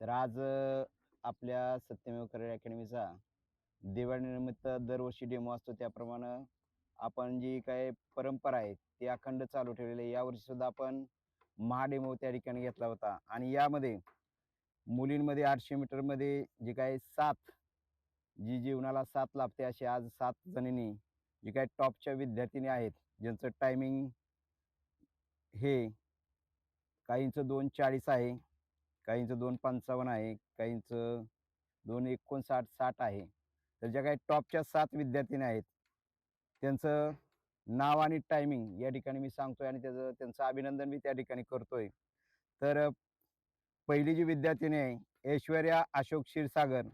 तर आज आपल्या सत्यमेव करिअर अकॅडमीचा दिवाळीनिमित्त दरवर्षी डेमो असतो त्याप्रमाणे आपण जी काही परंपरा आहे ती अखंड चालू ठेवलेली आहे. यावर्षी सुद्धा आपण महाडेमो त्या ठिकाणी घेतला होता आणि यामध्ये मुलींमध्ये 800 मीटरमध्ये जे काही जी जीवनाला साथ लाभते अशी आज 7 जणींनी जे काही टॉपच्या विद्यार्थिनी आहेत ज्यांचं टायमिंग हे काहींचं 2:40 आहे, काहींचं 2:55 आहे, काहींचं 2:59 60 आहे. तर ज्या काही टॉपच्या 7 विद्यार्थिनी आहेत त्यांचं नाव आणि टायमिंग या ठिकाणी मी सांगतोय आणि त्यांचं अभिनंदन मी त्या ठिकाणी करतोय. तर पहिली जी विद्यार्थिनी आहे ऐश्वर्या अशोक क्षीरसागर,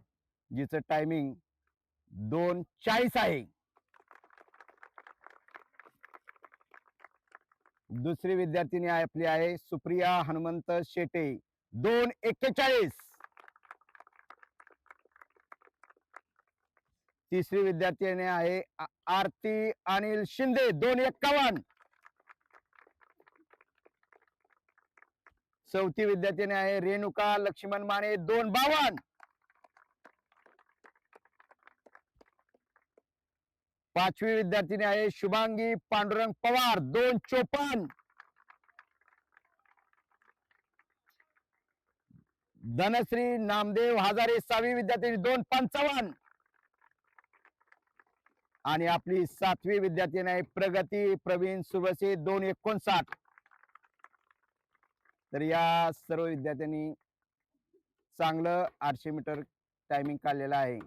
जिचं टायमिंग 2:40 आहे. दुसरी विद्यार्थिनी आपली आहे सुप्रिया हनुमंत शेटे, 2:41. तिसरी विद्यार्थिनी आहे आरती अनिल शिंदे, 2:51. चौथी विद्यार्थिनी आहे रेणुका लक्ष्मण माने, 2:52. पाचवी विद्यार्थिनी आहे शुभांगी पांडुरंग पवार, 2:54. धनश्री नामदेव हजारे, सहावी विद्यार्थिनी, 2:55. आणि आपली 7वी विद्यार्थिनी आहे प्रगती प्रवीण सुबसे, 2:59. तर या सर्व विद्यार्थ्यांनी चांगलं 800 मीटर टायमिंग काढलेलं आहे.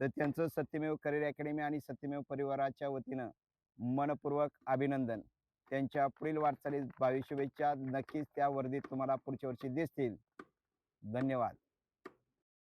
तर त्यांचं सत्यमेव करिअर अकॅडमी आणि सत्यमेव परिवाराच्या वतीनं मनपूर्वक अभिनंदन. त्यांच्या पुढील वाटचालीस भावी शुभेच्छा. नक्कीच त्या वर्दीत तुम्हाला पुढच्या वर्षी दिसतील. धन्यवाद.